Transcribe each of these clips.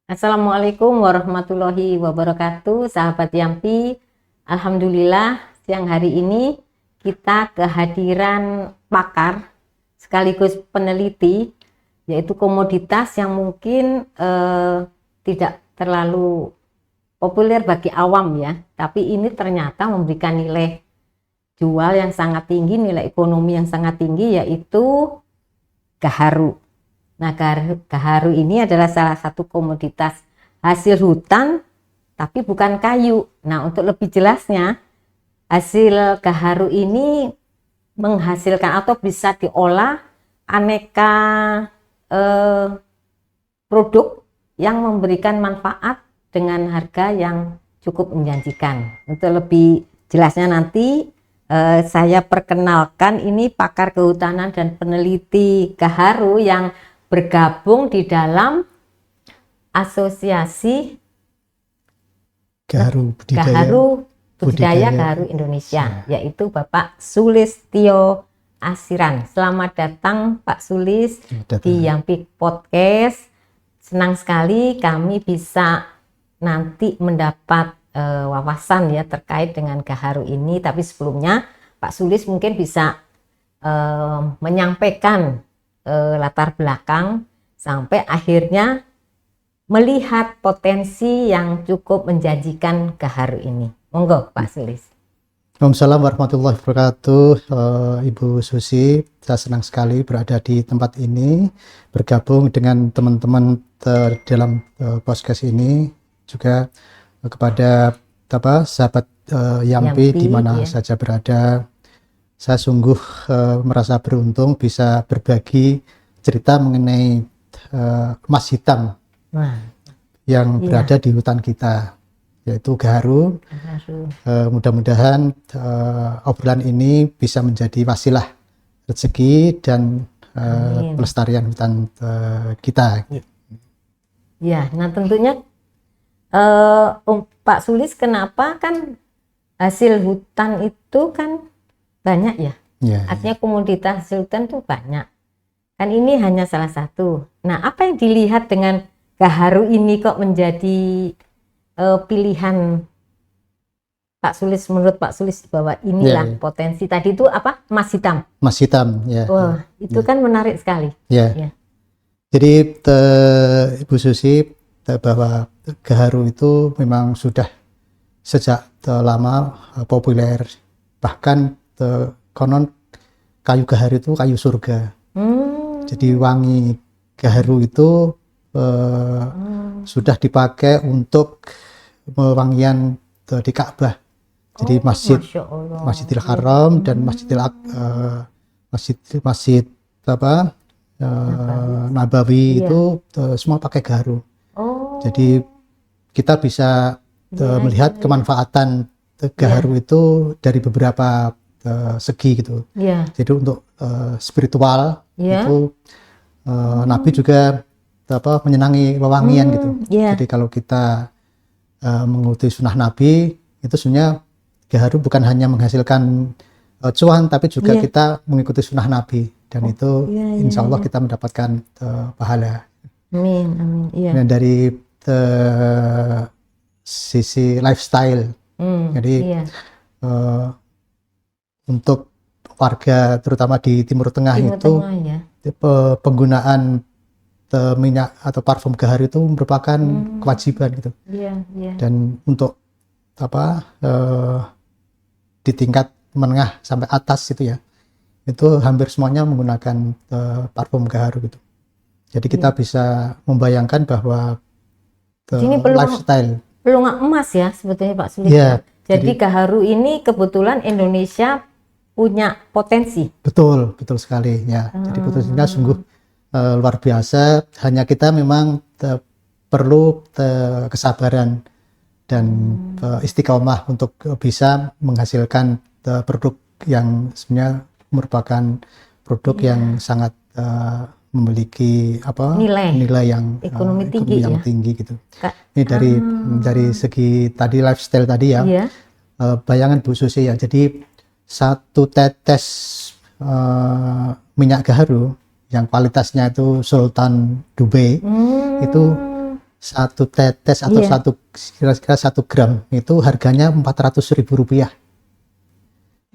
Assalamualaikum warahmatullahi wabarakatuh, sahabat Yampi. Alhamdulillah, siang hari ini kita kehadiran pakar sekaligus peneliti, yaitu komoditas yang mungkin tidak terlalu populer bagi awam ya, tapi ini ternyata memberikan nilai jual yang sangat tinggi, nilai ekonomi yang sangat tinggi, yaitu gaharu. Nah, gaharu ini adalah salah satu komoditas hasil hutan, tapi bukan kayu. Nah, untuk lebih jelasnya, hasil gaharu ini menghasilkan atau bisa diolah aneka produk yang memberikan manfaat dengan harga yang cukup menjanjikan. Untuk lebih jelasnya nanti saya perkenalkan, ini pakar kehutanan dan peneliti gaharu yang bergabung di dalam Asosiasi Gaharu Budidaya Gaharu Indonesia, yaitu Bapak Sulistyo Asiran. Selamat datang Pak Sulis di Yampi Podcast. Senang sekali kami bisa nanti mendapat wawasan ya terkait dengan gaharu ini. Tapi sebelumnya Pak Sulis mungkin bisa menyampaikan latar belakang sampai akhirnya melihat potensi yang cukup menjanjikan gaharu ini. Monggo Pak Sulis. Waalaikumsalam warahmatullahi wabarakatuh. Ibu Susi, saya senang sekali berada di tempat ini, bergabung dengan teman-teman dalam podcast ini, juga kepada sahabat Yampi di mana saja berada. Saya sungguh merasa beruntung bisa berbagi cerita mengenai emas hitam yang berada di hutan kita, yaitu gaharu. Mudah-mudahan obrolan ini bisa menjadi wasilah rezeki dan pelestarian hutan kita. Ya, nah tentunya Pak Sulis, kenapa kan hasil hutan itu kan banyak ya? Artinya komoditas hasil hutan itu banyak. Kan ini hanya salah satu. Nah, apa yang dilihat dengan gaharu ini kok menjadi pilihan Pak Sulis, menurut Pak Sulis bahwa inilah potensi tadi itu apa? Emas hitam. Emas hitam, ya. Wah, itu kan menarik sekali. Ya. Jadi Ibu Susi, bahwa gaharu itu memang sudah sejak lama populer, bahkan konon kayu gaharu itu kayu surga. Jadi wangi gaharu itu sudah dipakai untuk pewangian di Ka'bah. Jadi Masjidil Haram dan Masjid Nabawi itu semua pakai gaharu. Jadi kita bisa melihat kemanfaatan gaharu itu dari beberapa segi gitu. Jadi untuk spiritual itu Nabi juga menyenangi wewangian gitu. Jadi kalau kita mengikuti sunnah Nabi, itu sebenarnya gaharu bukan hanya menghasilkan cuan, tapi juga kita mengikuti sunnah Nabi, dan itu insya Allah kita mendapatkan pahala. Amin. Dan dari sisi lifestyle, jadi untuk warga terutama di Timur Tengah penggunaan minyak atau parfum gaharu itu merupakan kewajiban gitu. Dan untuk di tingkat menengah sampai atas itu ya, itu hampir semuanya menggunakan parfum gaharu gitu. Jadi kita bisa membayangkan bahwa ini lifestyle peluang emas ya sebetulnya Pak Sulis. Jadi gaharu ini kebetulan Indonesia punya potensi. Betul sekali ya. Jadi potensinya sungguh luar biasa. Hanya kita memang perlu kesabaran dan istiqomah untuk bisa menghasilkan produk yang sebenarnya merupakan produk yang sangat memiliki nilai yang ekonomi tinggi gitu. Ini dari segi tadi lifestyle tadi ya. Bayangan Bu Susi ya. Jadi satu tetes minyak gaharu yang kualitasnya itu Sultan Dubai itu satu tetes atau kira-kira 1 gram itu harganya Rp400.000.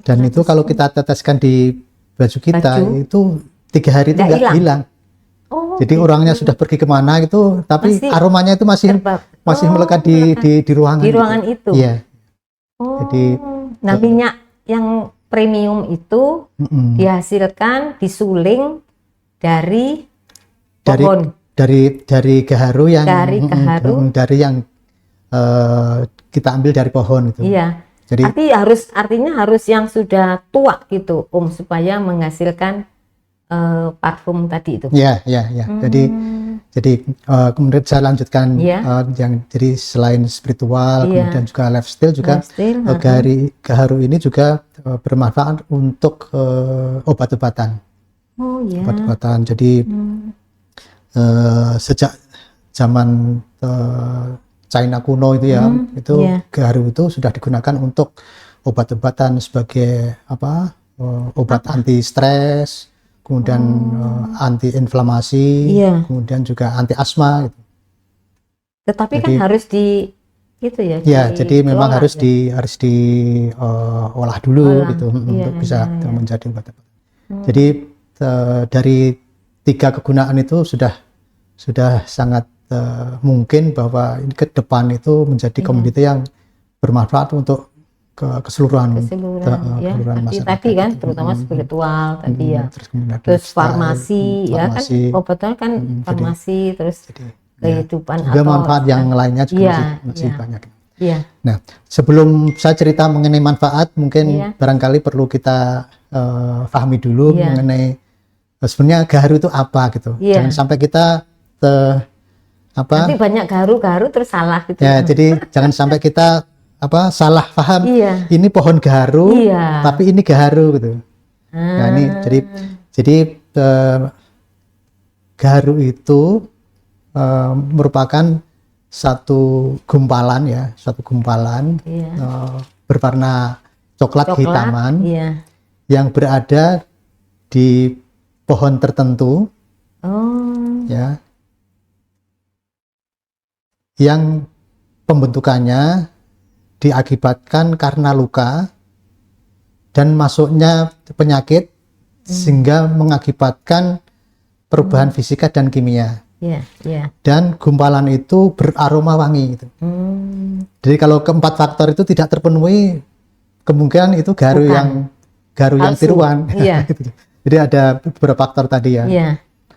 Dan itu kalau kita teteskan di baju kita itu 3 hari itu nggak hilang. Jadi orangnya sudah pergi kemana gitu, tapi aromanya itu masih melekat di ruangan. Di ruangan itu. Iya. Jadi minyak yang premium itu dihasilkan disuling dari pohon. Dari gaharu yang dari yang kita ambil dari pohon itu. Iya. Jadi artinya harus yang sudah tua gitu, supaya menghasilkan parfum tadi itu. Iya. Jadi kemudian saya lanjutkan jadi selain spiritual, kemudian juga lifestyle juga gaharu ini juga bermanfaat untuk obat-obatan. Obat-obatan. Jadi sejak zaman China kuno itu gaharu itu sudah digunakan untuk obat-obatan sebagai obat anti stres, kemudian anti inflamasi, kemudian juga anti asma gitu. Tetapi jadi, kan harus jadi memang harus diolah dulu gitu untuk bisa menjadi obat-obatan. Jadi dari 3 kegunaan itu sudah sangat mungkin bahwa ini ke depan itu menjadi komoditi yang bermanfaat untuk keseluruhan masyarakat. Tadi kan terutama spiritual tadi terus farmasi kan obatnya kan farmasi, terus kehidupan juga manfaat yang lainnya juga masih banyak. Nah, sebelum saya cerita mengenai manfaat, mungkin barangkali perlu kita pahami dulu mengenai sebenarnya gaharu itu apa gitu. Jangan sampai kita nanti banyak gaharu terus salah gitu. Jadi jangan sampai kita salah paham. Ini pohon gaharu, tapi ini gaharu gitu. Nah, ini jadi gaharu itu merupakan suatu gumpalan berwarna coklat kehitaman yang berada di pohon tertentu, yang pembentukannya diakibatkan karena luka dan masuknya penyakit sehingga mengakibatkan perubahan fisika dan kimia. Dan gumpalan itu beraroma wangi gitu. Jadi kalau keempat faktor itu tidak terpenuhi, kemungkinan itu gaharu yang tiruan. Jadi ada beberapa faktor tadi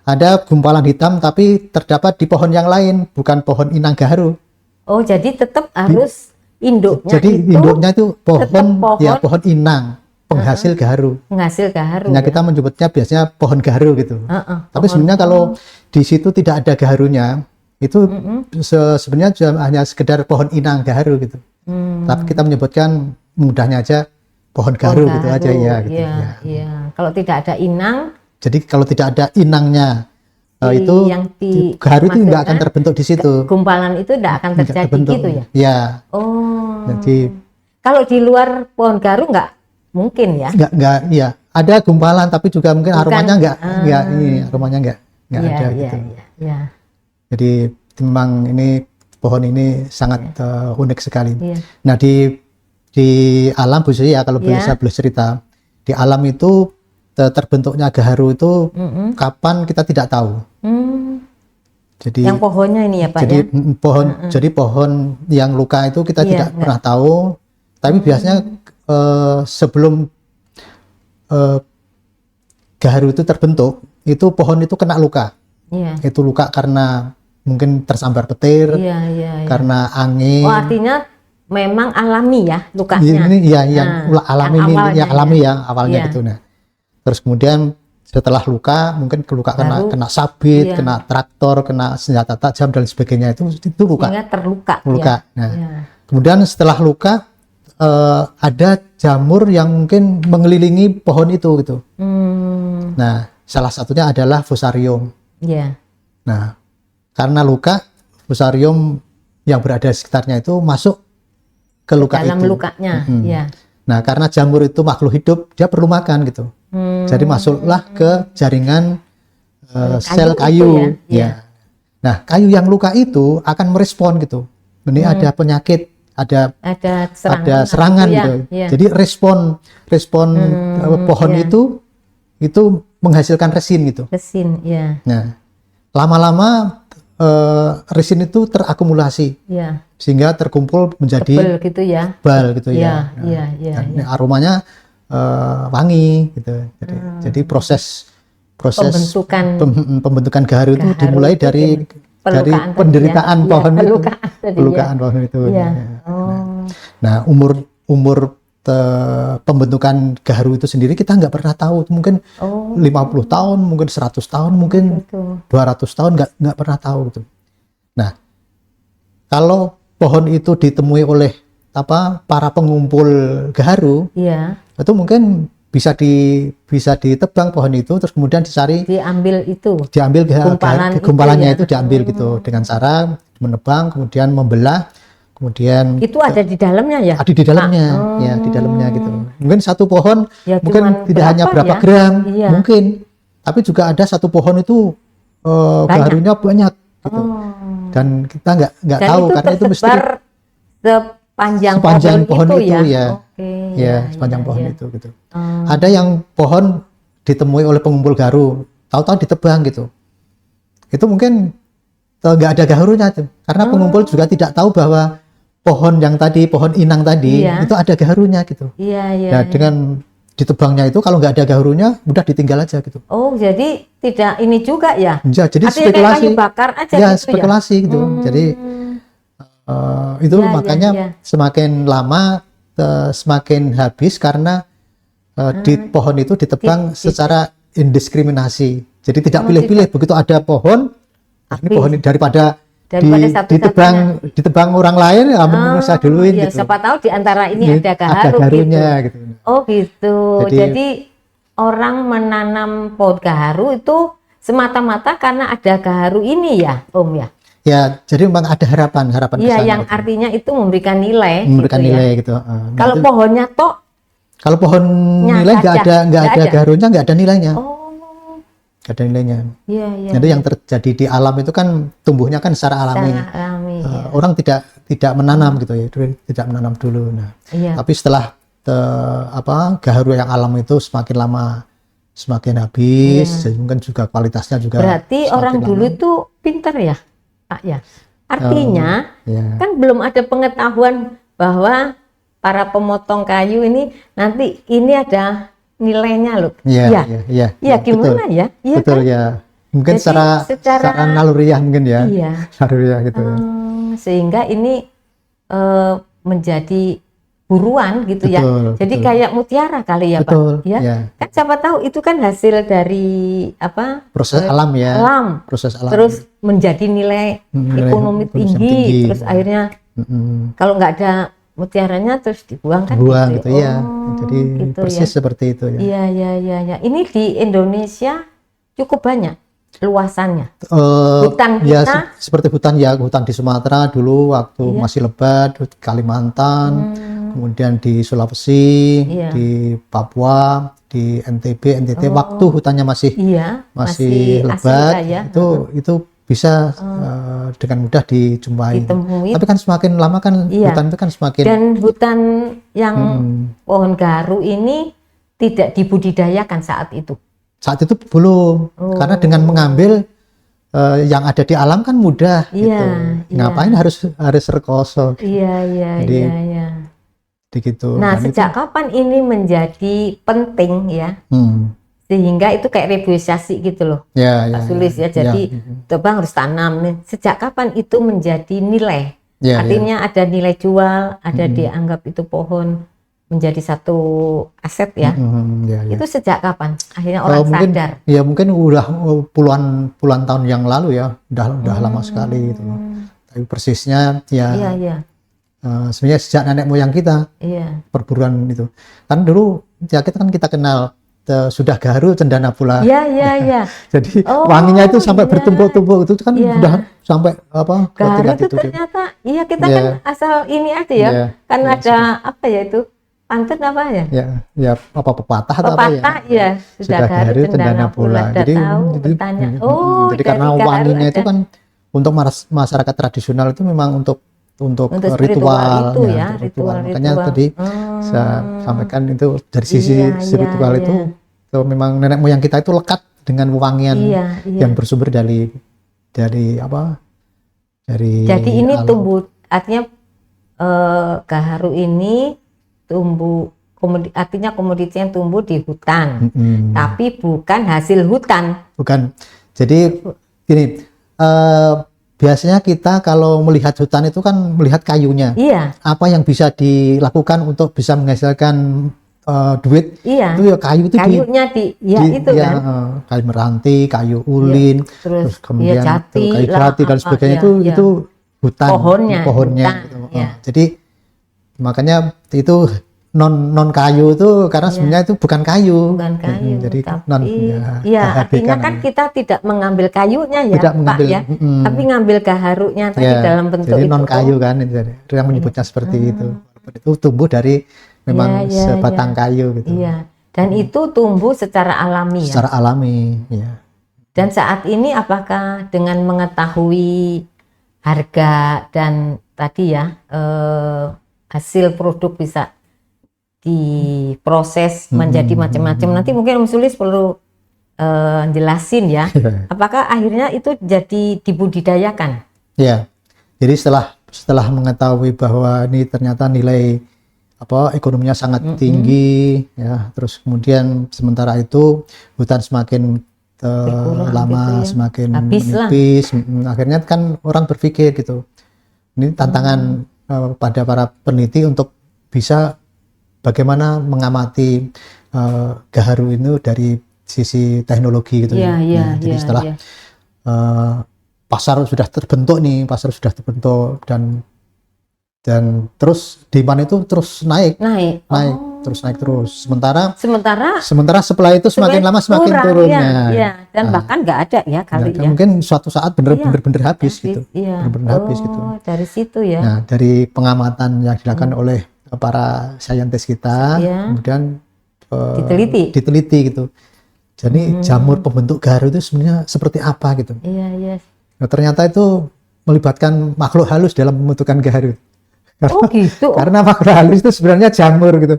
Ada gumpalan hitam tapi terdapat di pohon yang lain, bukan pohon inang gaharu. Jadi tetap harus induknya. Jadi induknya itu pohon inang, penghasil gaharu. Nah, kita menyebutnya biasanya pohon gaharu gitu. Tapi sebenarnya kalau di situ tidak ada gaharunya, itu sebenarnya hanya sekedar pohon inang gaharu gitu. Tapi kita menyebutkan mudahnya aja pohon gaharu gitu aja gitu. Kalau tidak ada inang, jadi kalau tidak ada inangnya gaharu itu nggak akan terbentuk di situ. Gumpalan itu tidak akan terjadi gitu ya? Ya. Jadi kalau di luar pohon gaharu nggak mungkin ya? Nggak. Ada gumpalan tapi juga mungkin aromanya aromanya nggak ada gitu. Jadi memang ini pohon ini sangat unik sekali. Nah di alam Bu Sri kalau saya boleh cerita, di alam itu terbentuknya gaharu itu kapan kita tidak tahu. Jadi yang pohonnya ini ya Pak jadi pohon yang luka itu kita tidak pernah tahu, tapi biasanya sebelum gaharu itu terbentuk, itu pohon itu kena luka. Itu luka karena mungkin tersambar petir, karena angin. Artinya memang alami ya lukanya. Ini yang alami awalnya gitu. Nah, terus kemudian setelah luka, mungkin kena sabit, kena traktor, kena senjata tajam dan sebagainya, itu luka. Sehingga terluka. Nah, kemudian setelah luka ada jamur yang mungkin mengelilingi pohon itu gitu. Nah, salah satunya adalah fusarium. Nah, karena luka, fusarium yang berada di sekitarnya itu masuk ke luka dalam itu. Lukanya. Nah, karena jamur itu makhluk hidup, dia perlu makan gitu. Jadi masuklah ke jaringan sel kayu. Nah, kayu yang luka itu akan merespon gitu. Ini ada penyakit, ada serangan gitu gitu. Ya. Jadi respon pohon ya. itu menghasilkan resin gitu. Resin, ya. Nah, lama-lama resin itu terakumulasi, ya. sehingga terkumpul menjadi tebal gitu ya. Tebal gitu ya. Dan aromanya wangi gitu. Jadi proses pembentukan gaharu itu dimulai dari penderitaan pohon itu. Pelukaan pohon itu. Ya. Nah, umur pembentukan gaharu itu sendiri kita nggak pernah tahu. Mungkin 50 tahun, mungkin 100 tahun, mungkin 200 tahun nggak pernah tahu gitu. Nah, kalau pohon itu ditemui oleh para pengumpul gaharu, itu mungkin bisa ditebang pohon itu, terus kemudian diambil gumpalannya itu diambil gitu, dengan cara menebang, kemudian membelah, kemudian itu ada di dalamnya ya? Ada di dalamnya, ya di dalamnya gitu. Mungkin satu pohon mungkin tidak hanya berapa gram, mungkin, tapi juga ada satu pohon itu gaharunya banyak gitu. Dan kita nggak tahu karena itu misteri. Sepanjang pohon itu ya. Sepanjang pohon itu gitu. Ada yang pohon ditemui oleh pengumpul gaharu, tahu-tahu ditebang gitu. Itu mungkin nggak ada gaharunya tuh, karena pengumpul juga tidak tahu bahwa pohon yang tadi, pohon inang tadi itu ada gaharunya gitu. Nah, dengan ditebangnya itu kalau nggak ada gaharunya, udah ditinggal aja gitu. Oh, jadi tidak ini juga ya? Ya, jadi spekulasi. Kayu bakar aja ya, gitu spekulasi gitu. Jadi itu makanya semakin lama semakin habis karena di pohon itu ditebang secara indiskriminasi. Jadi tidak pilih-pilih. Begitu ada pohon, ini pohon ini daripada ditebang orang lain, mungkin saya duluin gitu. Siapa tahu di antara ini ada gaharunya gitu. Oh gitu. Jadi orang menanam pohon gaharu itu semata-mata karena ada gaharu ini ya, Om ya? Ya, jadi memang ada harapan Iya, yang gitu. Artinya itu memberikan nilai. Gitu. Kalau pohonnya tok? Kalau pohon nilai nggak ada gaharunya, nggak ada nilainya. Nggak ada nilainya. Jadi yang terjadi di alam itu kan tumbuhnya kan secara alami. Orang tidak menanam gitu ya, tidak menanam dulu. Nah, tapi setelah gaharu yang alam itu semakin lama semakin habis, mungkin juga kualitasnya juga. Berarti orang dulu itu pintar ya? Ya, artinya kan belum ada pengetahuan bahwa para pemotong kayu ini nanti ini ada nilainya loh. Iya, gimana betul. ya? Iya betul kan? Ya. Mungkin secara naluriah mungkin ya. Naluriah gitu. Sehingga ini menjadi buruan gitu ya. Jadi kayak mutiara kali ya, Pak. Ya. Kan siapa tahu itu kan hasil dari proses alam ya. Proses alam. Terus menjadi nilai ekonomi tinggi. Terus akhirnya kalau nggak ada mutiaranya terus dibuang kan gitu ya. Jadi gitu persis seperti itu ya. Iya. Ini di Indonesia cukup banyak luasannya. Hutan kita seperti hutan di Sumatera dulu waktu masih lebat, Kalimantan, kemudian di Sulawesi, di Papua, di NTT waktu hutannya masih lebat, itu bisa dengan mudah dijumpai. Tapi kan semakin lama kan hutan itu kan semakin, dan hutan yang pohon gaharu ini tidak dibudidayakan saat itu. Saat itu belum, karena dengan mengambil yang ada di alam kan mudah gitu. Ngapain harus rekoso? Iya. Gitu. Nah, sejak kapan ini menjadi penting ya? Sehingga itu kayak reboisasi gitu loh, Pak Sulis ya. Jadi Bang harus tanam nih. Sejak kapan itu menjadi nilai? Artinya ada nilai jual, ada dianggap itu pohon menjadi satu aset ya. Itu sejak kapan akhirnya orang sadar? Ya mungkin udah puluhan tahun yang lalu ya, udah lama sekali gitu. Tapi persisnya sebenarnya sejak nenek moyang kita perburuan itu. Kan dulu kita kenal sudah gaharu cendana pula. Iya. Jadi wanginya itu sampai bertumpuk-tumpuk itu kan udah sampai gaharu itu ternyata kita kan asal ini aja ya. Kan ada itu pantun apa ya? Pepatah atau apa ya? Sudah gaharu cendana pula. Jadi karena wanginya itu kan untuk masyarakat tradisional itu memang untuk ritual itu ya, untuk ritual. Makanya tadi saya sampaikan itu dari sisi spiritual itu memang nenek moyang kita itu lekat dengan wewangian yang bersumber dari apa? Jadi ini tumbuh, artinya gaharu ini tumbuh, artinya komoditi yang tumbuh di hutan, tapi bukan hasil hutan. Bukan. Jadi gini, biasanya kita kalau melihat hutan itu kan melihat kayunya. Iya. Apa yang bisa dilakukan untuk bisa menghasilkan duit? Iya. Itu ya kayu itu. Kayunya itu kan. Kayu meranti, kayu ulin, terus kemudian kayu jati dan sebagainya itu hutan. Pohonnya. Gitu. Jadi makanya itu non kayu itu karena sebenarnya itu bukan kayu. Jadi artinya kan kita tidak mengambil kayunya ya, tidak mengambil, Pak ya. Tapi ngambil gaharunya tadi dalam bentuk jadi itu. Non kayu kan itu yang menyebutnya seperti itu. Itu tumbuh dari memang sebatang kayu gitu. Iya. Dan itu tumbuh secara alami secara alami, ya. Dan saat ini apakah dengan mengetahui harga dan tadi ya hasil produk bisa diproses menjadi macam-macam. Nanti mungkin Om Sulis perlu jelasin ya. Apakah akhirnya itu jadi dibudidayakan? Ya. Jadi setelah mengetahui bahwa ini ternyata nilai ekonominya sangat tinggi ya, terus kemudian sementara itu hutan semakin lama semakin menipis, akhirnya kan orang berpikir gitu, ini tantangan pada para peneliti untuk bisa bagaimana mengamati gaharu ini dari sisi teknologi gitu. Jadi setelah pasar sudah terbentuk dan terus demand itu terus naik. Terus. Sementara supply itu semakin lama semakin turun. Dan bahkan nggak ada ya kali ya. Mungkin suatu saat bener-bener habis gitu. Habis gitu. Dari situ ya. Nah, dari pengamatan yang dilakukan oleh para saintis kita, kemudian diteliti gitu. Jadi jamur pembentuk gaharu itu sebenarnya seperti apa gitu. Nah, ternyata itu melibatkan makhluk halus dalam pembentukan gaharu. Karena makhluk halus itu sebenarnya jamur gitu.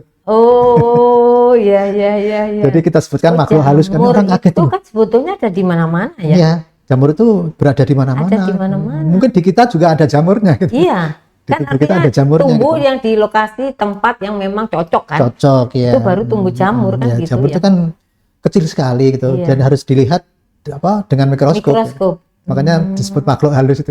Jadi kita sebutkan makhluk halus karena orang kaget itu kan sebetulnya ada di mana-mana ya. Iya, jamur itu berada di mana-mana. Mungkin di kita juga ada jamurnya gitu. Iya. Kan kita ada jamurnya tumbuh gitu. yang di lokasi tempat yang memang cocok kan. Ya. Itu baru tumbuh jamur kan gitu. Jamur itu kan kecil sekali gitu dan harus dilihat dengan mikroskop. Makanya disebut makhluk halus itu.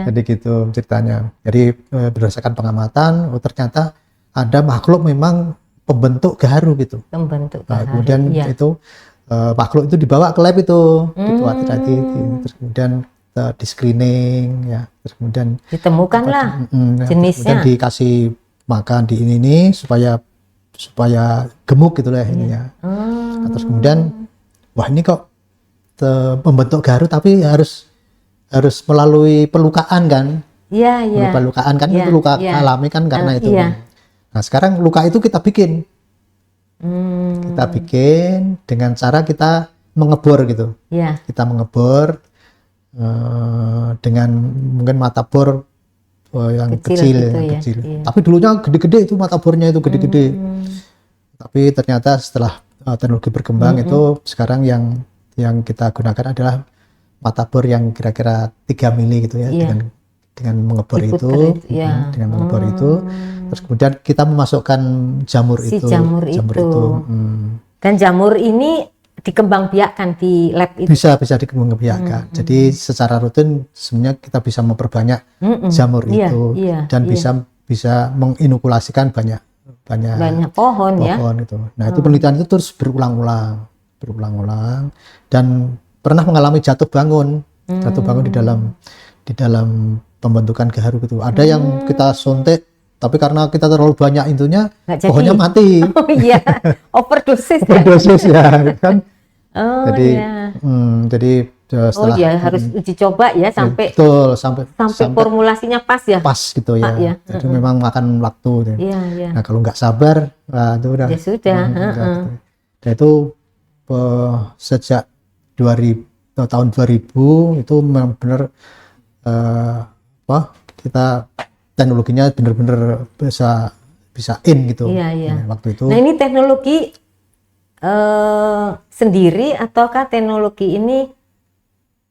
Jadi gitu ceritanya. Jadi berdasarkan pengamatan, ternyata ada makhluk memang pembentuk gaharu gitu. Kemudian itu makhluk itu dibawa ke lab itu, gitu hati-hati. Terus kemudian di screening ya. Terus kemudian ditemukanlah jenisnya. Kemudian dikasih makan di ini supaya gemuk gitulah ini ya. Terus kemudian wah ini kok membentuk gaharu tapi harus melalui pelukaan kan. Pelukaan kan itu luka alami kan karena itu. Nah, sekarang luka itu kita bikin. Kita bikin dengan cara kita mengebor gitu. Kita mengebor dengan mungkin mata bor yang kecil. Tapi dulunya gede-gede itu mata bornya itu gede-gede. Tapi ternyata setelah teknologi berkembang itu sekarang yang kita gunakan adalah mata bor yang kira-kira 3 mili gitu ya, dengan mengebor itu, dengan mengebor itu, terus kemudian kita memasukkan jamur itu. Dan jamur ini dikembangbiakkan di lab itu. Bisa dikembangbiakkan. Jadi secara rutin sebenarnya kita bisa memperbanyak jamur itu dan bisa menginokulasikan banyak pohon itu. Nah, itu penelitian itu terus berulang-ulang dan pernah mengalami jatuh bangun di dalam pembentukan gaharu gitu. Ada yang kita suntik tapi karena kita terlalu banyak intinya pohonnya mati. Overdosis ya kan. Jadi setelah harus uji coba ya sampai formulasinya pas ya. Pas gitu ya. Jadi memang makan waktu. Nah, kalau nggak sabar, itu udah. Ya sudah. Dan itu sejak tahun 2000 itu memang benar kita teknologinya benar-benar bisa in gitu. Iya, iya. Waktu itu. Nah, ini teknologi sendiri ataukah teknologi ini,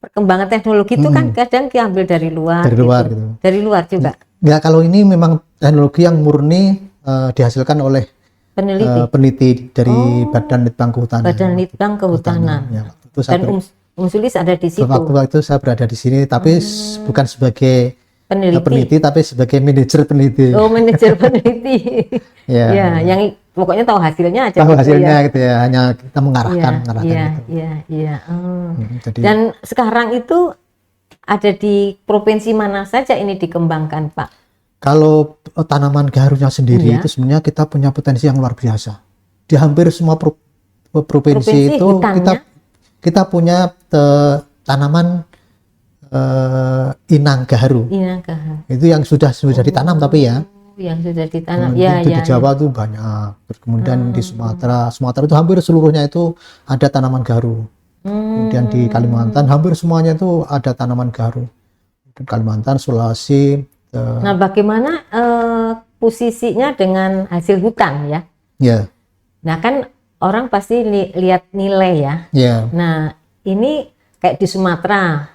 perkembangan teknologi itu kan kadang diambil dari luar. Dari luar gitu. Dari luar juga. Enggak, kalau ini memang teknologi yang murni dihasilkan oleh peneliti dari Badan Litbang Kehutanan. Badan Litbang Kehutanan. Ya, itu dan Sulis ada di situ. Waktu itu saya berada di sini, tapi bukan sebagai peneliti, tapi sebagai manajer peneliti. Oh, manajer peneliti. Ya, yang pokoknya tahu hasilnya aja. Tahu hasilnya gitu ya, hanya kita mengarahkan gitu. Iya. Jadi, dan sekarang itu ada di provinsi mana saja ini dikembangkan, Pak? Kalau tanaman gaharunya sendiri itu sebenarnya kita punya potensi yang luar biasa. Di hampir semua provinsi itu kita punya tanaman inang gaharu. Itu yang sudah ditanam tapi ya. Yang sudah ditanam. Di Jawa itu banyak. Terus kemudian di Sumatera itu hampir seluruhnya itu ada tanaman gaharu. Kemudian di Kalimantan hampir semuanya itu ada tanaman gaharu. Kalimantan, Sulawesi. Nah, bagaimana posisinya dengan hasil hutan ya? Ya. Nah, kan orang pasti lihat nilai ya. Yeah. Nah, ini kayak di Sumatera,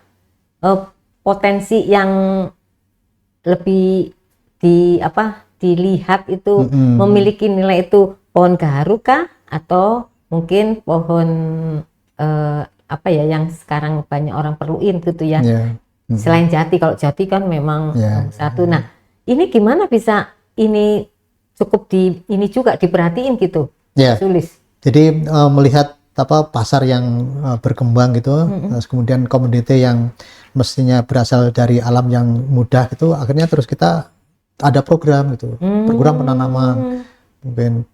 potensi yang lebih dilihat itu memiliki nilai itu pohon gaharu kah, atau mungkin pohon yang sekarang banyak orang perluin gitu ya. Yeah. Selain jati, kalau jati kan memang satu. Nah, ini gimana bisa ini cukup ini juga diperhatiin gitu, Sulis? Jadi melihat pasar yang berkembang gitu, terus kemudian komoditi yang mestinya berasal dari alam yang mudah gitu, akhirnya terus kita ada program gitu, program penanaman mungkin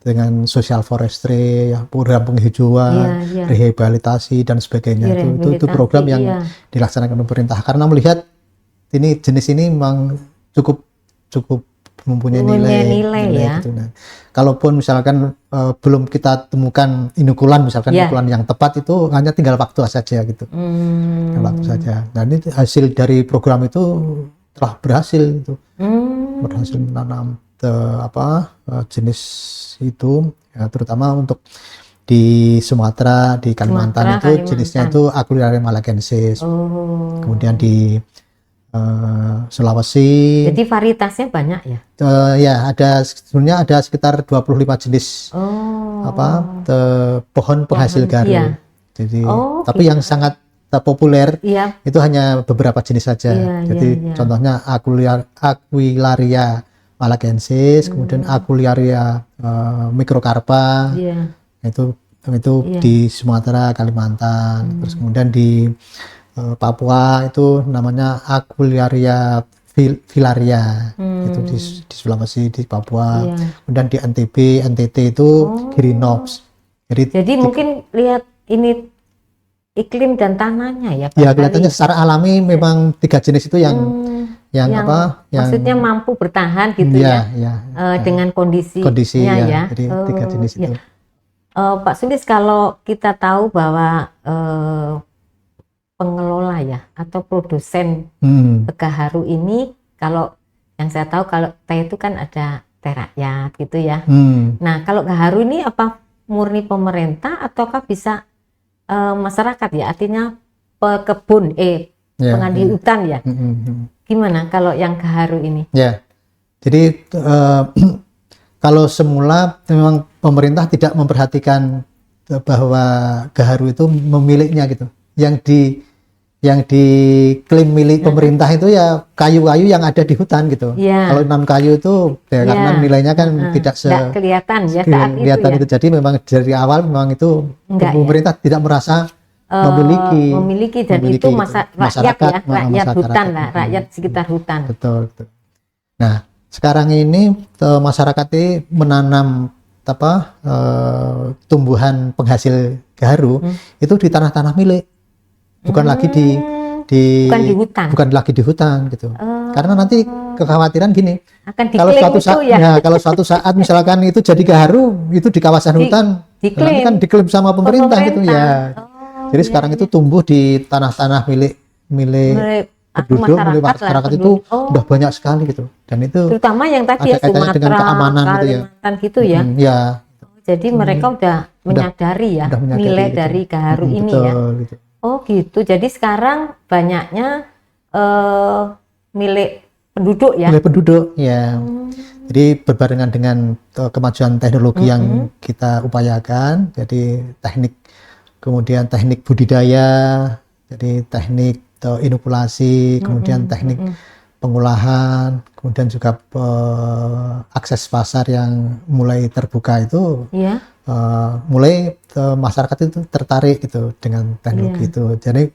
dengan social forestry, program penghijauan, rehabilitasi dan sebagainya. Itu program yang dilaksanakan pemerintah karena melihat ini jenis ini memang cukup mempunyai nilai ya. Gitu. Nah, kalaupun misalkan belum kita temukan inokulan inokulan yang tepat, itu hanya tinggal waktu saja gitu. Waktu saja. Nah, ini hasil dari program itu telah berhasil gitu. Berhasil menanam jenis itu ya, terutama untuk di Sumatera, di Kalimantan jenisnya itu Aquilaria malagensis. Kemudian di Sulawesi. Jadi varietasnya banyak ya? Sebenarnya ada sekitar 25 jenis pohon penghasil gaharu. Iya. Jadi tapi yang sangat populer itu hanya beberapa jenis saja. Contohnya Aquilaria malagensis, kemudian Aquilaria microcarpa. Itu di Sumatera, Kalimantan. Terus kemudian di Papua itu namanya Aquilaria filaria, itu di Sulawesi, di Papua. Kemudian di NTT itu Girinops. Jadi mungkin lihat ini iklim dan tanahnya ya Pak. Ya, kelihatannya secara alami memang 3 jenis itu yang maksudnya mampu bertahan gitu dengan kondisinya ya. Jadi 3 jenis itu. Pak Sulis, kalau kita tahu bahwa pengelola ya atau produsen gaharu ini, kalau yang saya tahu kalau teh itu kan ada teh rakyat gitu ya. Nah, kalau gaharu ini apa murni pemerintah ataukah bisa masyarakat ya, artinya pekebun pengambil hutan ya. Gimana kalau yang gaharu ini? Ya, jadi kalau semula memang pemerintah tidak memperhatikan bahwa gaharu itu memiliknya gitu. Yang diklaim milik pemerintah itu ya kayu-kayu yang ada di hutan gitu. Kalau non kayu itu karena nilainya kan tidak kelihatan ya kelihatan itu. Jadi memang dari awal memang itu pemerintah tidak merasa memiliki dan itu rakyat hutan lah, rakyat sekitar hutan. Betul. Nah, sekarang ini masyarakat ini menanam tumbuhan penghasil gaharu itu di tanah-tanah milik. Bukan lagi bukan lagi di hutan gitu. Karena nanti kekhawatiran gini, kalau suatu saat misalkan itu jadi gaharu itu di kawasan hutan, nanti kan diklaim sama pemerintah gitu ya. Jadi sekarang itu tumbuh di tanah-tanah milik penduduk, milik masyarakat itu udah banyak sekali gitu. Dan itu terutama yang tadi ya kaitannya dengan Sumatera, keamanan gitu ya. Kalimantan gitu ya. Ya, Jadi mereka udah menyadari ya nilai gitu. dari gaharu ini Betul, ya. gitu. Oh gitu. Jadi sekarang banyaknya milik penduduk ya. Milik penduduk ya. Jadi berbarengan dengan kemajuan teknologi yang kita upayakan, jadi kemudian teknik budidaya, jadi teknik inokulasi, kemudian teknik pengolahan, kemudian juga akses pasar yang mulai terbuka itu, mulai masyarakat itu tertarik gitu dengan teknologi itu. Jadi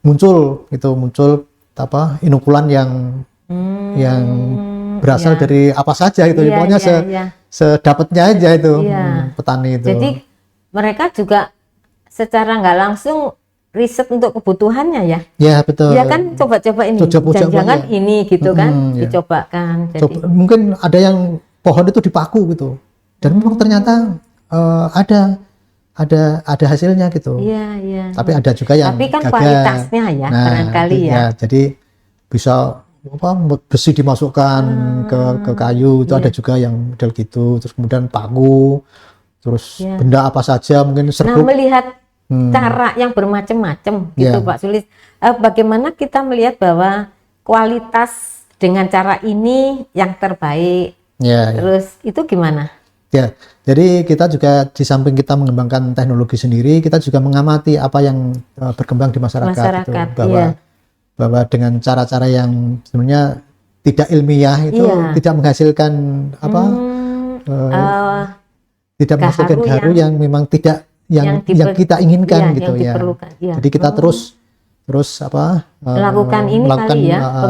muncul apa inokulan yang berasal dari apa saja itu, pokoknya sedapatnya aja itu petani itu. Jadi mereka juga secara nggak langsung riset untuk kebutuhannya ya. Ya betul. Ya kan coba-coba ini, jangan ini gitu kan, dicobakan. Jadi mungkin ada yang pohon itu dipaku gitu, dan memang ternyata ada hasilnya gitu. Iya. Tapi ada juga yang tapi kan gagal. kualitasnya ya, barangkali ya. Jadi bisa besi dimasukkan ke kayu itu, ada juga yang model gitu, terus kemudian paku, terus benda apa saja mungkin serbuk. Nah, melihat cara yang bermacam-macam gitu Pak Sulis, bagaimana kita melihat bahwa kualitas dengan cara ini yang terbaik, terus itu gimana? Ya, jadi kita juga di samping kita mengembangkan teknologi sendiri, kita juga mengamati apa yang berkembang di masyarakat itu, bahwa dengan cara-cara yang sebenarnya tidak ilmiah itu tidak menghasilkan tidak menghasilkan gaharu yang memang tidak yang kita inginkan gitu ya. Jadi kita terus melakukan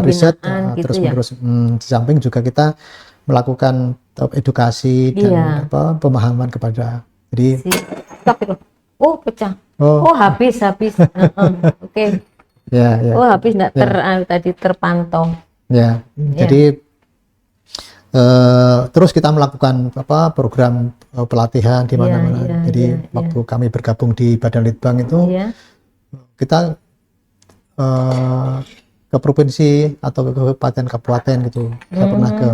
riset gitu terus menerus. Di samping juga kita melakukan edukasi dan pemahaman kepada. Jadi pecah. Habis. Oke. Ya. Habis enggak tadi terpantau. Ya. Jadi terus kita melakukan program pelatihan di mana-mana. Jadi waktu kami bergabung di Badan Litbang itu kita ke provinsi atau ke kabupaten gitu. Kita pernah ke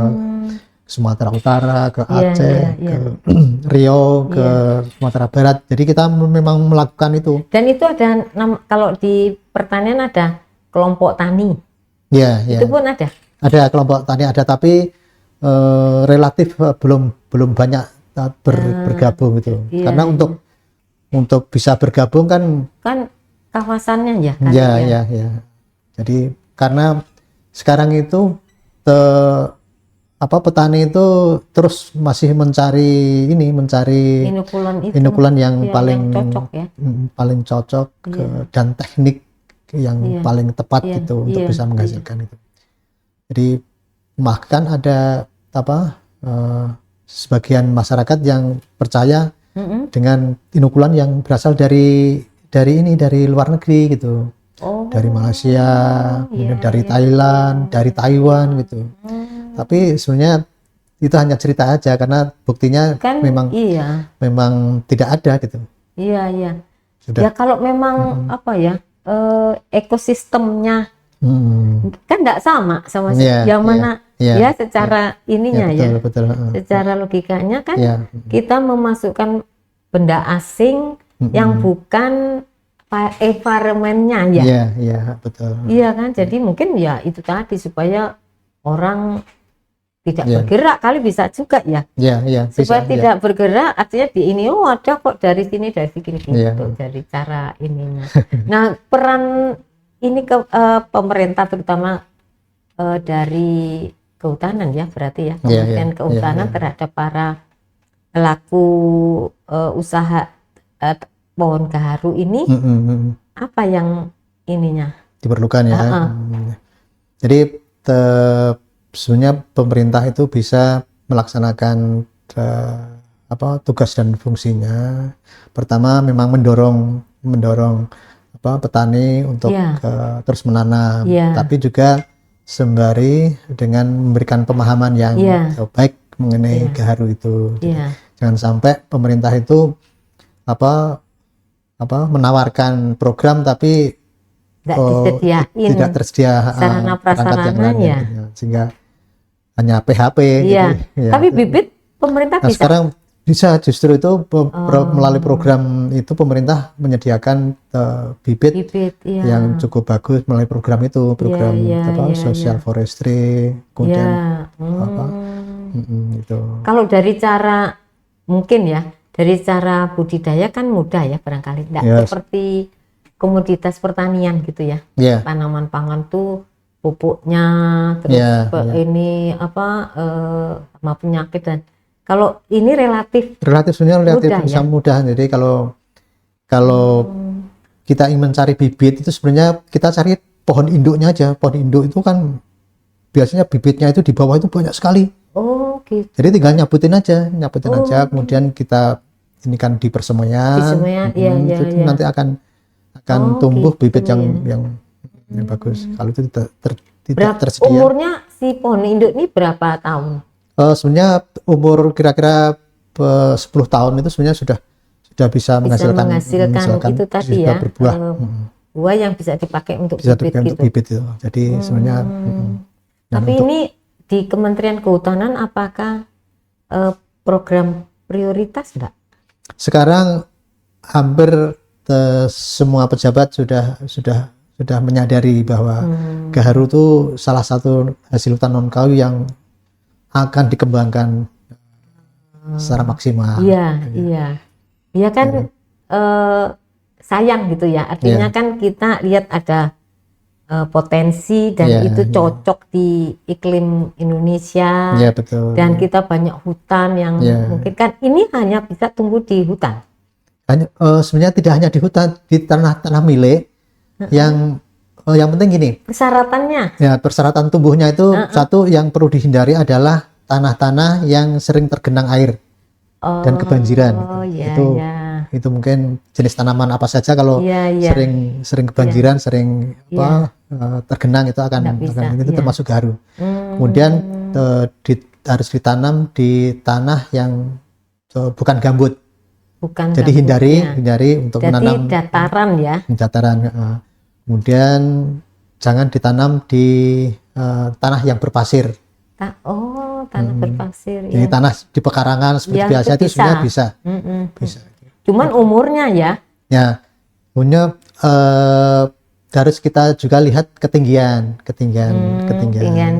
Sumatera Utara, ke Aceh, ke Riau, ke Sumatera Barat. Jadi kita memang melakukan itu. Dan itu ada kalau di pertanian ada kelompok tani. Itu pun ada. Ada kelompok tani ada, tapi relatif belum banyak bergabung gitu. Karena untuk bisa bergabung kan kawasannya ya. Ya. Jadi karena sekarang itu petani itu terus masih mencari inokulan yang paling cocok dan teknik yang paling tepat gitu untuk bisa menghasilkan itu. Jadi bahkan ada sebagian masyarakat yang percaya dengan inokulan yang berasal dari luar negeri gitu. Dari Malaysia, dari Thailand, dari Taiwan gitu. Tapi sebenarnya itu hanya cerita aja, karena buktinya kan, memang tidak ada gitu. Iya. Ya kalau memang ekosistemnya kan tidak sama yang mana secara ininya betul. Secara logikanya kan kita memasukkan benda asing yang bukan environment-nya Iya, betul. Iya kan, jadi mungkin ya itu tadi supaya orang tidak bergerak kali bisa juga ya. Supaya tidak bergerak artinya di ini ada kok dari sini gitu dari cara ininya. Nah, peran ini pemerintah terutama dari kehutanan ya berarti ya, Kementerian Kehutanan terhadap para pelaku usaha pohon gaharu ini apa yang ininya diperlukan ya. Jadi sebenarnya pemerintah itu bisa melaksanakan tugas dan fungsinya. Pertama memang mendorong petani untuk terus menanam, tapi juga sembari dengan memberikan pemahaman yang baik mengenai gaharu itu. Jangan sampai pemerintah itu menawarkan program tapi Nggak disediain tidak tersedia sarana perangkat yang lain prasarana ya. gitu, sehingga hanya PHP Iya. gitu. Ya. Tapi bibit pemerintah Nah, bisa. sekarang bisa, justru itu melalui program itu pemerintah menyediakan bibit Iya. yang cukup bagus melalui program itu, program Iya, social forestry, kemudian Iya. itu. Kalau dari cara mungkin ya, dari cara budidaya kan mudah ya barangkali, enggak Yes. seperti komoditas pertanian gitu ya. Ya, Tanaman pangan tuh pupuknya, terus Ya, ini sama penyakit dan kalau ini relatif relatif mudah bisa ya. mudah. Jadi kalau kita ingin mencari bibit itu sebenarnya kita cari pohon induknya aja. Pohon induk itu kan biasanya bibitnya itu di bawah itu banyak sekali. Oh gitu. Jadi tinggal nyaputin aja, kemudian kita ini kan di persemaian, Iya, itu iya. nanti akan Oh, tumbuh gitu, bibit ya. yang bagus. Kalau itu tidak Berapa tersedia. umurnya si pohon induk ini berapa tahun? Sebenarnya umur kira-kira 10 tahun itu sebenarnya sudah bisa menghasilkan itu tadi bisa ya, berbuah. buah yang bisa dipakai untuk Bisa bibit dipakai gitu. untuk bibit itu. Jadi sebenarnya Tapi ini di Kementerian Kehutanan apakah program prioritas enggak? sekarang hampir semua pejabat sudah menyadari bahwa gaharu itu salah satu hasil hutan non kayu yang akan dikembangkan secara maksimal. Iya kan sayang gitu ya. Artinya kan kita lihat ada potensi dan itu cocok di iklim Indonesia. Iya, betul. Dan kita banyak hutan yang mungkin kan ini hanya bisa tumbuh di hutan. Sebenarnya tidak hanya di hutan, di tanah milik yang penting gini. Persyaratannya. Ya, persyaratan tumbuhnya itu satu yang perlu dihindari adalah tanah-tanah yang sering tergenang air dan kebanjiran. Itu mungkin jenis tanaman apa saja kalau sering kebanjiran, sering tergenang itu itu termasuk gaharu. Kemudian harus ditanam di tanah yang bukan gambut. Jadi hindari untuk menanam dataran ya. Dataran. Kemudian jangan ditanam di tanah yang berpasir. Tanah berpasir. Jadi tanah di pekarangan seperti biasa itu sebenarnya bisa. Bisa. Cuman umurnya ya. Ya, umurnya harus kita juga lihat ketinggian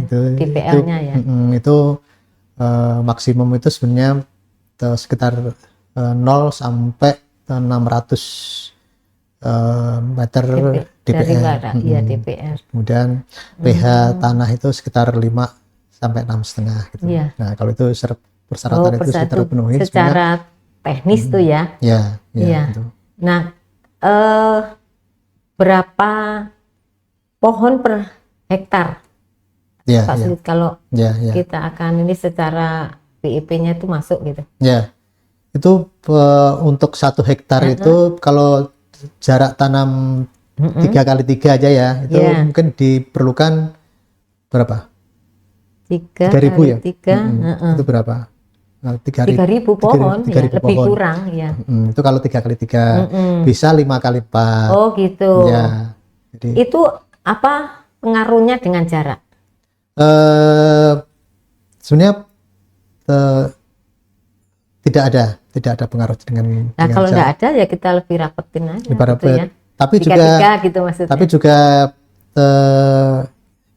itu DPL-nya ya. Itu maksimum itu sebenarnya sekitar 0 sampai 600 meter DPR. DPR. Kemudian pH tanah itu sekitar 5 sampai 6,5 gitu. Nah, kalau itu persyaratan itu sudah terpenuhi secara teknis tuh ya. Gitu. Nah, berapa pohon per hektar? Pak Sulit, kalau kita akan ini secara PIP-nya itu masuk gitu. Itu untuk 1 hektar itu kalau jarak tanam 3x3 aja ya, itu mungkin diperlukan berapa? 3.000 ya? Itu berapa? 3.000 pohon, 3.000 lebih pohon. kurang ya. Itu kalau 3x3 bisa 5x4. Oh gitu. Jadi, itu apa pengaruhnya dengan jarak? Sebenarnya tidak ada pengaruh dengan kalau jarak. nggak ada ya kita lebih rapetin aja gitu ya. Tapi gitu maksudnya. Tapi juga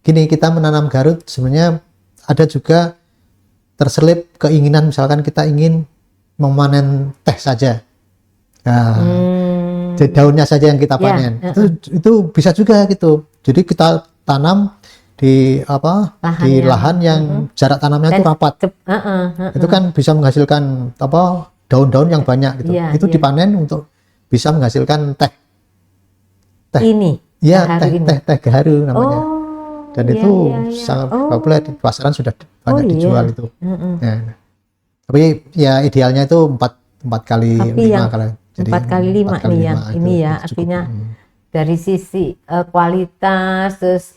gini, kita menanam garut sebenarnya ada juga terselip keinginan, misalkan kita ingin memanen teh saja. Nah, daunnya saja yang kita panen. Itu bisa juga gitu. Jadi kita tanam di lahan yang jarak tanamnya itu rapat. Itu kan bisa menghasilkan daun-daun yang banyak gitu. Itu dipanen untuk bisa menghasilkan teh. Ini. Teh gaharu namanya. Dan itu sangat populer di pasaran, sudah banyak dijual itu. Tapi ya idealnya itu 4 kali 5 kali. Jadi 4 kali 5 nih yang ini ya, artinya dari sisi kualitas terus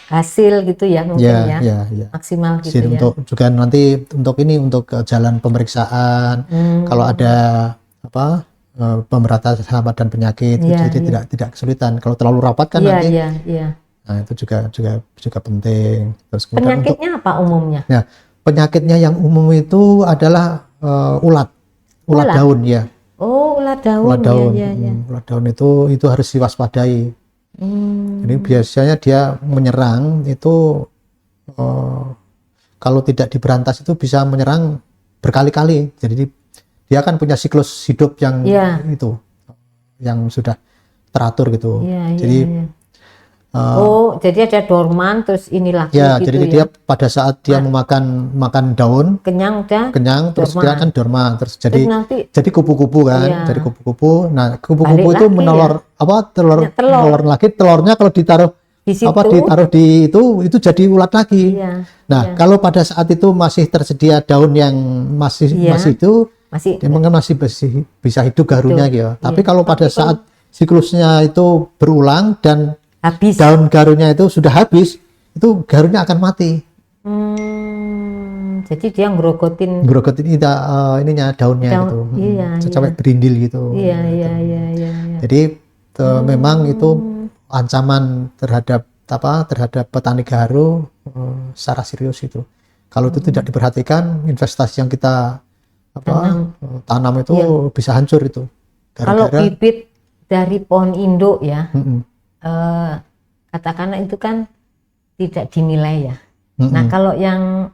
hasil gitu ya mungkin maksimal gitu. Jadi untuk juga nanti untuk jalan pemeriksaan kalau ada pemberantasan hama dan penyakit, jadi tidak kesulitan. Kalau terlalu rapat kan nanti, nah itu juga penting. Terus penyakitnya apa umumnya? Ya, penyakitnya yang umum itu adalah ulat daun ya. Oh, ulat daun. Ulat daun, ulat daun itu harus diwaspadai. Jadi biasanya dia menyerang itu kalau tidak diberantas itu bisa menyerang berkali-kali. Jadi dia kan punya siklus hidup yang itu yang sudah teratur gitu. Jadi jadi ada dorman terus ini lagi ya, gitu jadi dia pada saat dia makan daun kenyang terus dorman. dia kan dorman terus jadi kupu-kupu kan. Jadi kupu-kupu. Nah, kupu-kupu itu menelur telur lagi, telurnya kalau ditaruh di itu jadi ulat lagi. Nah, kalau pada saat itu masih tersedia daun yang masih itu dia masih bisa hidup garunya gitu. Tapi kalau pada saat siklusnya itu berulang dan daun garunya itu sudah habis, itu garunya akan mati. Jadi dia ngerogotin ininya daunnya gitu. Sampai berindil gitu. Jadi memang itu ancaman terhadap petani gaharu secara serius itu. Kalau itu tidak diperhatikan, investasi yang kita tanam itu bisa hancur itu. Kalau bibit dari pohon induk ya, katakanlah itu kan tidak dinilai ya. Nah, kalau yang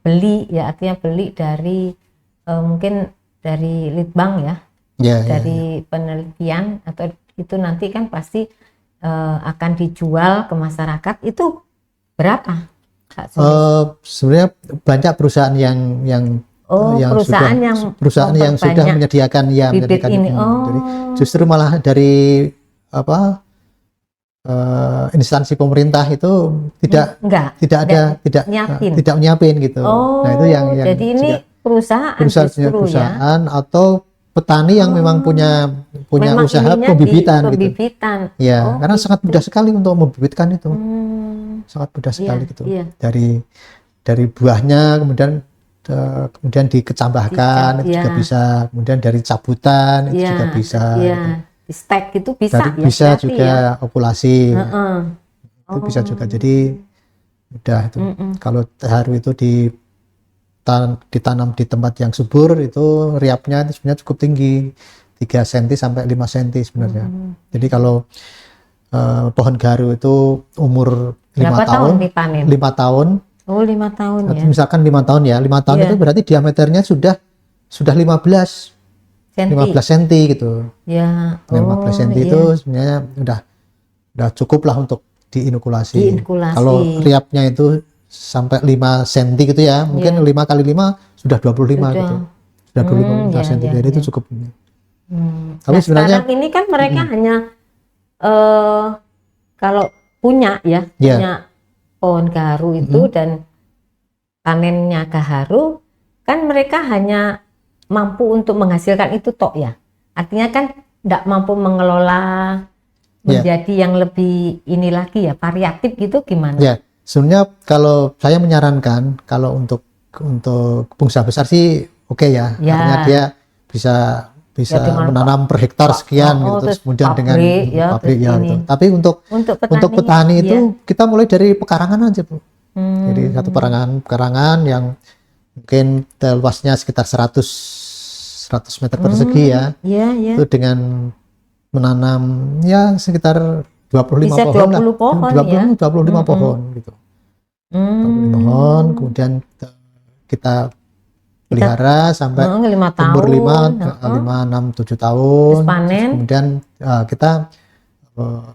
beli ya, artinya beli dari mungkin dari litbang ya, dari penelitian atau itu nanti kan pasti akan dijual ke masyarakat, itu berapa? Sebenarnya banyak perusahaan yang sudah menyediakan ini. Jadi justru malah dari instansi pemerintah itu tidak nyiapin gitu. Nah, itu yang jadi ini perusahaan atau petani yang memang punya usaha pembibitan gitu. Ya, karena sangat mudah sekali untuk membibitkan itu. Sangat mudah sekali gitu. Dari buahnya kemudian dikecambahkan itu juga bisa, kemudian dari cabutan itu juga bisa gitu. Di stek itu bisa bisa juga okulasi itu bisa juga, jadi mudah itu. Kalau gaharu itu ditanam di tempat yang subur itu riapnya itu sebenarnya cukup tinggi, 3 cm sampai 5 cm sebenarnya. Jadi kalau pohon gaharu itu umur 5 tahun, 5 tahun. Oh, 5 tahun ya. Misalkan 5 tahun ya, 5 tahun itu berarti diameternya sudah 15 cm gitu. 15 cm itu sebenarnya udah cukup lah untuk diinokulasi. Kalau riapnya itu sampai 5 cm gitu ya, mungkin 5 kali 5 sudah 25 gitu. Sudah 25 cm, jadi itu cukup. Tapi sebenarnya sekarang ini kan mereka hanya kalau punya pohon gaharu itu dan panennya gaharu, kan mereka hanya mampu untuk menghasilkan itu tok ya. Artinya kan tidak mampu mengelola menjadi yang lebih ini lagi ya, variatif gitu, gimana? Ya, sebenarnya kalau saya menyarankan kalau untuk pengusaha besar sih oke ya. Artinya dia bisa menanam per hektar sekian gitu, terus kemudian dengan pabrik gitu. Tapi untuk petani itu kita mulai dari pekarangan aja, Bu. Jadi satu pekarangan yang mungkin luasnya sekitar 100 meter persegi ya. Itu dengan menanam ya sekitar 25 pohon lah. 25 pohon gitu. 25 pohon, kemudian kita pelihara sampai umur 5, 6, 7 tahun. Kemudian kita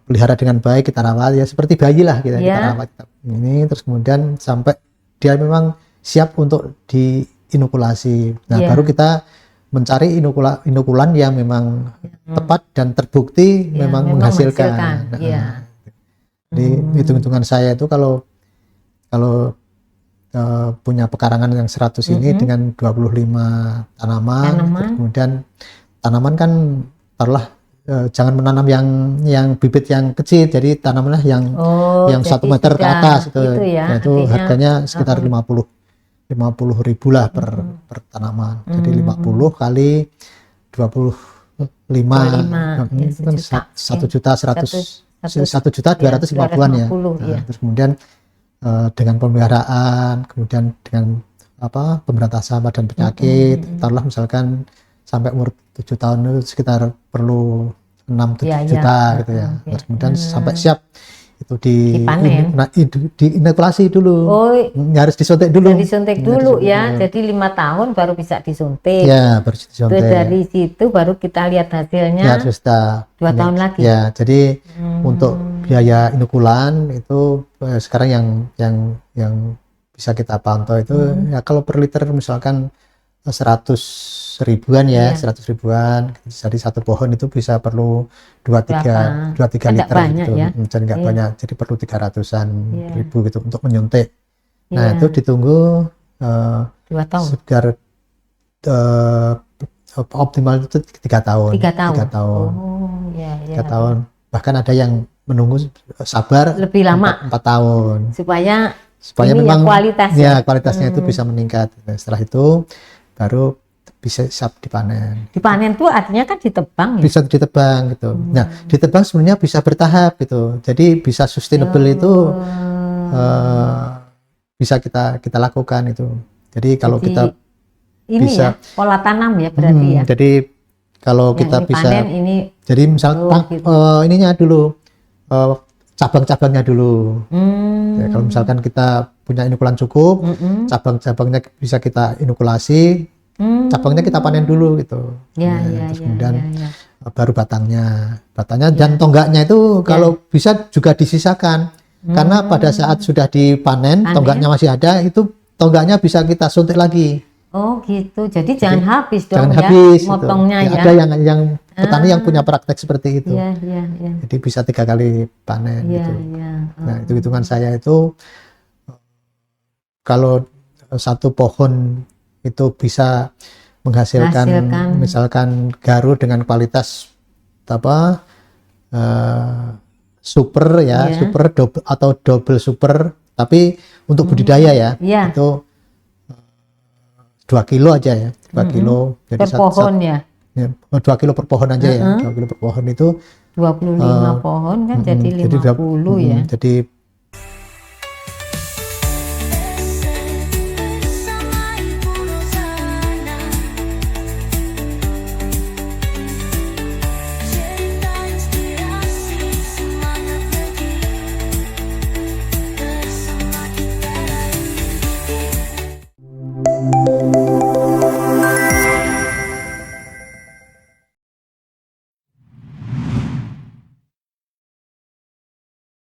pelihara dengan baik, kita rawat ya seperti bayi lah kita rawat ini, terus kemudian sampai dia memang siap untuk diinokulasi. Nah, baru kita mencari inokulan yang memang tepat dan terbukti memang menghasilkan. Jadi hitung-hitungan saya itu kalau punya pekarangan yang 100 ini dengan 25 tanaman. Terus kemudian tanaman kan taruhlah jangan menanam yang bibit yang kecil, jadi tanamanlah yang 1 meter ke atas itu harganya sekitar 50.000 lah per tanaman. Jadi 50 kali 25 25, ya, itu kan 1.250.000 ya. ya. Terus kemudian dengan pemeliharaan, kemudian dengan pemberantasan badan penyakit, taruhlah misalkan sampai umur 7 tahun itu sekitar perlu 6-7 juta gitu ya. Terus kemudian sampai siap itu diinokulasi dulu. Harus disuntik dulu. Disuntik dulu ya. Jadi 5 tahun baru bisa disuntik. Ya, baru disuntik. Dari situ baru kita lihat hasilnya. Ya, terus 2 tahun lagi. Ya, jadi untuk biaya inokulan itu sekarang yang bisa kita pantau itu ya kalau per liter misalkan 100 ribuan ya, 100 ribuan. Jadi satu pohon itu bisa perlu 2-3 liter gitu. Ya? Jadi nggak banyak, jadi perlu 300-an ribu gitu untuk menyuntik. Nah, itu ditunggu 2 tahun. Sekitar optimal itu 3 tahun. 3 tahun. 3 tahun. Oh, ya. 3 tahun. Bahkan ada yang menunggu sabar lebih lama 4 tahun. Supaya memang kualitasnya itu bisa meningkat. Setelah itu baru bisa siap dipanen. Dipanen tuh artinya kan ditebang ya? Bisa ditebang gitu. Nah, ditebang sebenarnya bisa bertahap gitu. Jadi bisa sustainable itu bisa kita lakukan itu. Jadi kalau kita ini bisa pola tanam ya berarti ya. Jadi kalau kita bisa panen ini, jadi misal ininya dulu cabang-cabangnya dulu. Ya, kalau misalkan kita punya inokulan cukup, cabang-cabangnya bisa kita inokulasi, cabangnya kita panen dulu gitu. Terus kemudian baru batangnya dan tonggaknya itu kalau bisa juga disisakan, karena pada saat sudah dipanen tonggaknya masih ada, itu tonggaknya bisa kita suntik lagi. Oh gitu, jadi jangan habis dong ya, motongnya gitu. ya. Ada yang petani yang punya praktek seperti itu. Iya. Jadi bisa 3 kali panen gitu. Nah, itu hitungan saya itu kalau satu pohon itu bisa menghasilkan misalkan garu dengan kualitas super ya, super atau double super, tapi untuk budidaya ya, itu 2 kilo aja ya, 2 kilo. Jadi per pohon ya? 2 kilo per pohon aja ya, 2 kilo per pohon itu 25 pohon kan jadi 50 ya. Jadi